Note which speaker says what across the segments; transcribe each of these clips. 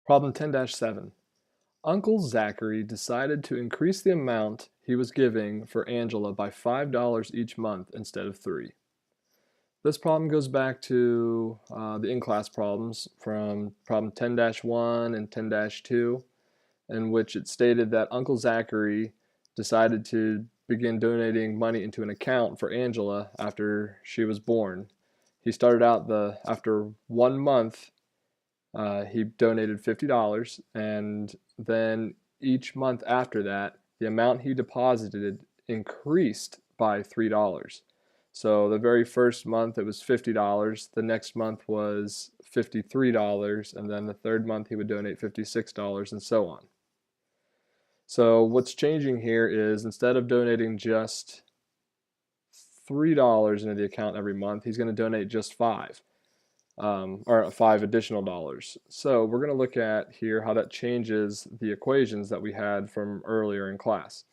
Speaker 1: Problem 10-7. Uncle Zachary decided to increase the amount he was giving for Angela by $5 each month instead of 3. This problem goes back to the in-class problems from problem 10-1 and 10-2, in which it stated that Uncle Zachary decided to begin donating money into an account for Angela after she was born. He started out after 1 month. He donated $50, and then each month after that, the amount he deposited increased by $3. So the very first month it was $50, the next month was $53, and then the third month he would donate $56, and so on. So what's changing here is instead of donating just $3 into the account every month, he's going to donate just $5. Or $5 additional dollars. So we're going to look at here how that changes the equations that we had from earlier in class.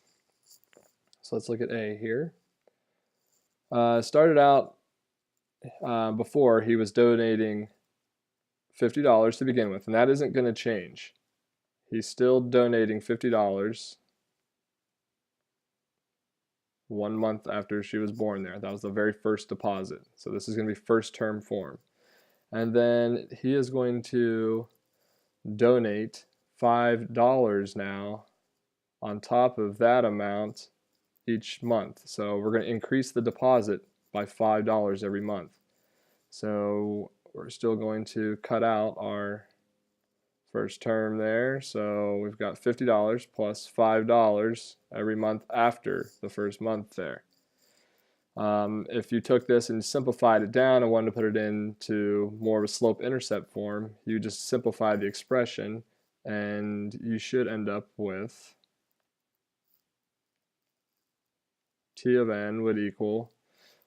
Speaker 1: So let's look at A here. Started out before he was donating $50 to begin with, and that isn't going to change. He's still donating $50 1 month after she was born there. That was the very first deposit. So this is going to be first term form. And then he is going to donate $5 now on top of that amount each month. So we're going to increase the deposit by $5 every month. So we're still going to cut out our first term there. So we've got $50 plus $5 every month after the first month there. If you took this and simplified it down and wanted to put it into more of a slope-intercept form, you just simplify the expression and you should end up with t of n would equal,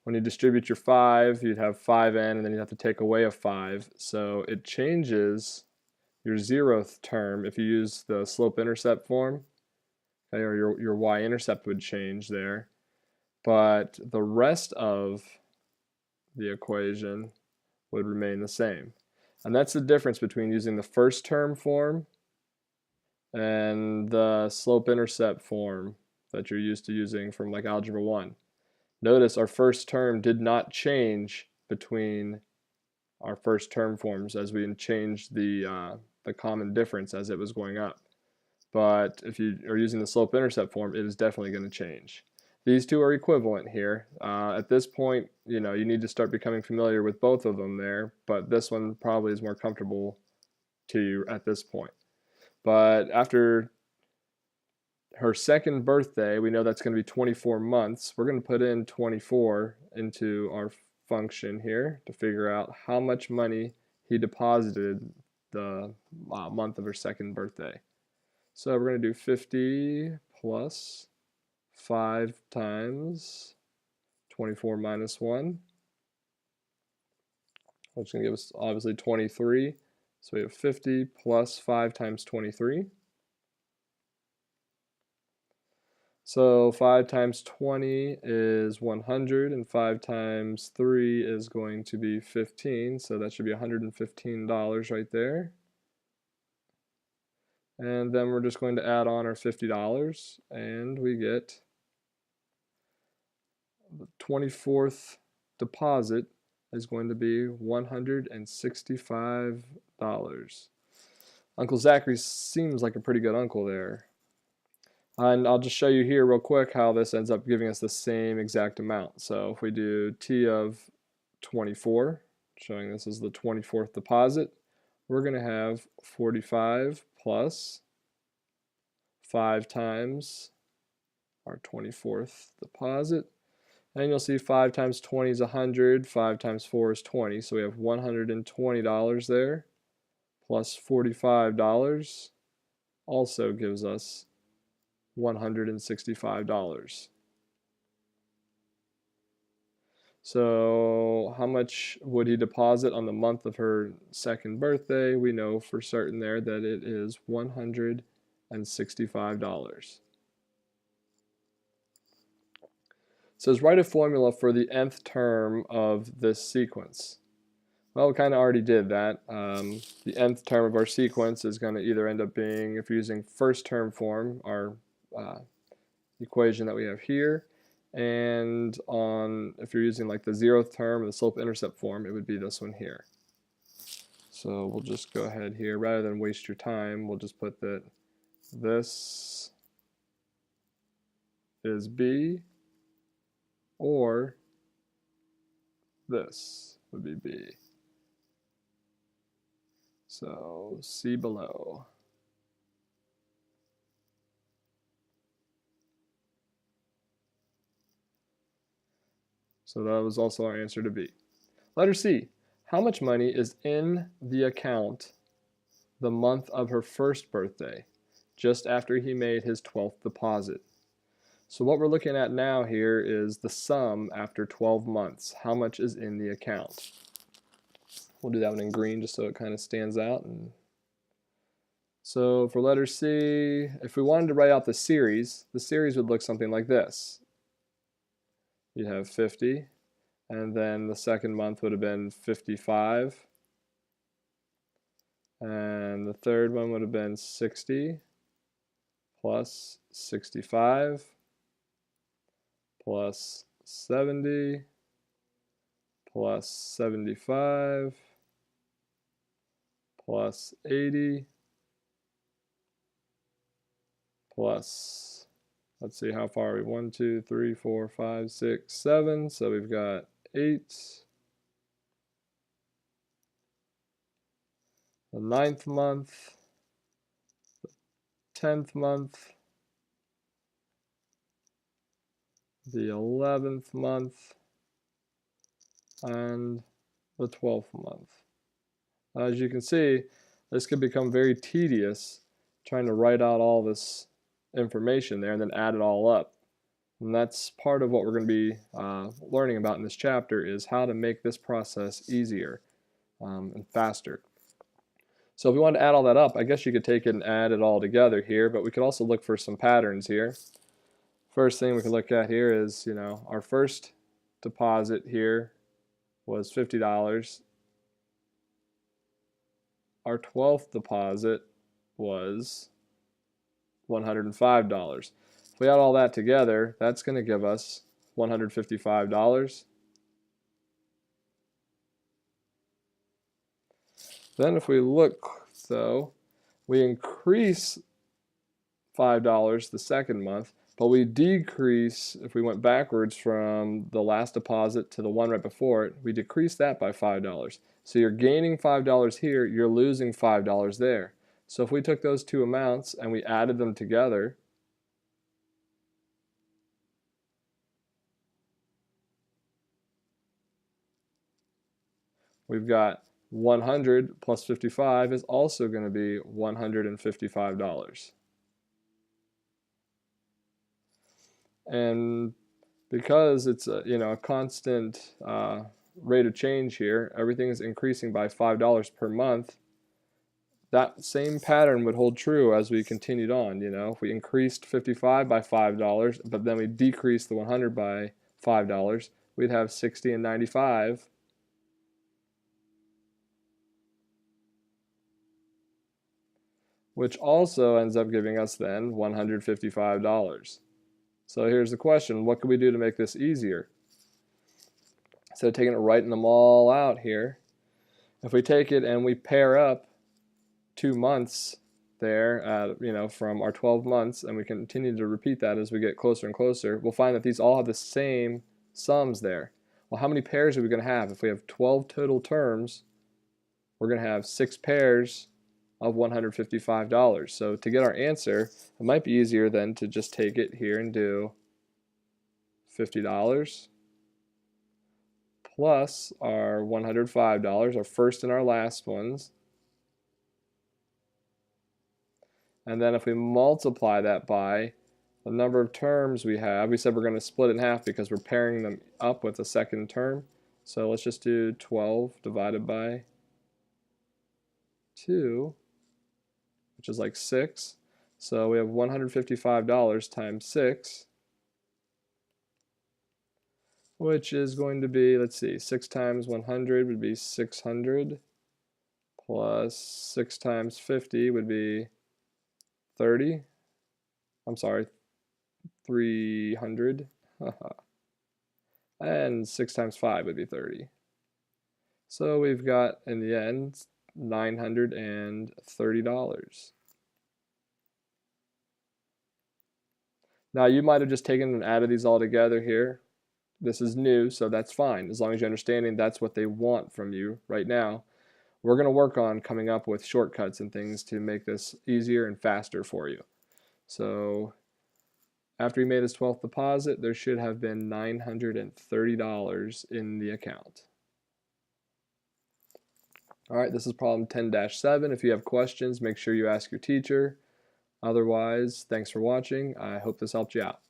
Speaker 1: when you distribute your 5, you'd have 5n, and then you'd have to take away a 5. So it changes your 0th term if you use the slope-intercept form, okay, or your y-intercept would change there. But the rest of the equation would remain the same. And that's the difference between using the first term form and the slope-intercept form that you're used to using from like Algebra 1. Notice our first term did not change between our first term forms as we changed the common difference as it was going up. But if you are using the slope-intercept form, it is definitely going to change. These two are equivalent here. At this point, you need to start becoming familiar with both of them there, but this one probably is more comfortable to you at this point. But after her second birthday, we know that's going to be 24 months. We're going to put in 24 into our function here to figure out how much money he deposited the month of her second birthday. So we're going to do 50 plus 5 times 24 minus 1, which is going to give us obviously 23. So we have 50 plus 5 times 23. So 5 times 20 is 100, and 5 times 3 is going to be 15. So that should be $115 right there. And then we're just going to add on our $50, and we get the 24th deposit is going to be $165. Uncle Zachary seems like a pretty good uncle there. And I'll just show you here real quick how this ends up giving us the same exact amount. So if we do t of 24, showing this is the 24th deposit, we're going to have 45 plus 5 times our 24th deposit. And you'll see 5 times 20 is 100, 5 times 4 is 20, so we have $120 there, plus $45 also gives us $165. So how much would he deposit on the month of her second birthday? We know for certain there that it is $165. It says write a formula for the nth term of this sequence. Well, we kind of already did that. The nth term of our sequence is going to either end up being, if you're using first term form, our equation that we have here, and if you're using like the 0th term or the slope-intercept form, it would be this one here. So we'll just go ahead here, rather than waste your time, we'll just put that this is B, or this would be B. So see below. So that was also our answer to B. Letter C. How much money is in the account the month of her first birthday, just after he made his 12th deposit? So what we're looking at now here is the sum after 12 months. How much is in the account? We'll do that one in green just so it kind of stands out. And so for letter C, if we wanted to write out the series would look something like this. You'd have 50, and then the second month would have been 55, and the third one would have been 60 plus 65 plus 70 plus 75 plus 80 plus, let's see, how far are we? 1, 2, 3, 4, 5, 6, 7. So we've got 8. The 9th month, the 10th month, the 11th month, and the 12th month. As you can see, this could become very tedious trying to write out all this information there and then add it all up. And that's part of what we're going to be learning about in this chapter, is how to make this process easier and faster. So if we want to add all that up, I guess you could take it and add it all together here, but we could also look for some patterns here. First thing we can look at here is, our first deposit here was $50. Our 12th deposit was $105. If we add all that together, that's going to give us $155. Then if we look, though, we increase $5 the second month, but we decrease, if we went backwards from the last deposit to the one right before it, we decrease that by $5. So you're gaining $5 here, you're losing $5 there. So if we took those two amounts and we added them together, we've got 100 plus 55 is also going to be $155. And because it's a constant rate of change here, everything is increasing by $5 per month. That same pattern would hold true as we continued on. If we increased 55 by $5, but then we decreased the 100 by $5, we'd have 60 and 95. Which also ends up giving us then $155. So here's the question, what can we do to make this easier? Instead of taking it, writing them all out here, if we take it and we pair up 2 months there from our 12 months, and we continue to repeat that as we get closer and closer, we'll find that these all have the same sums there. Well, how many pairs are we going to have? If we have 12 total terms, we're going to have 6 pairs of $155. So to get our answer, it might be easier than to just take it here and do $50 plus our $105, our first and our last ones. And then if we multiply that by the number of terms we have, we said we're going to split it in half because we're pairing them up with a second term. So let's just do 12 divided by 2, which is like 6. So we have $155 times 6. which is going to be, let's see, 6 times 100 would be 600, plus 6 times 50 would be 30. I'm sorry, 300. And 6 times 5 would be 30. So we've got, in the end, $930. Now you might have just taken and added these all together here. This is new, so that's fine, as long as you're understanding that's what they want from you right now. We're going to work on coming up with shortcuts and things to make this easier and faster for you. So after he made his 12th deposit, there should have been $930 in the account. All right, this is problem 10-7. If you have questions, make sure you ask your teacher. Otherwise, thanks for watching. I hope this helped you out.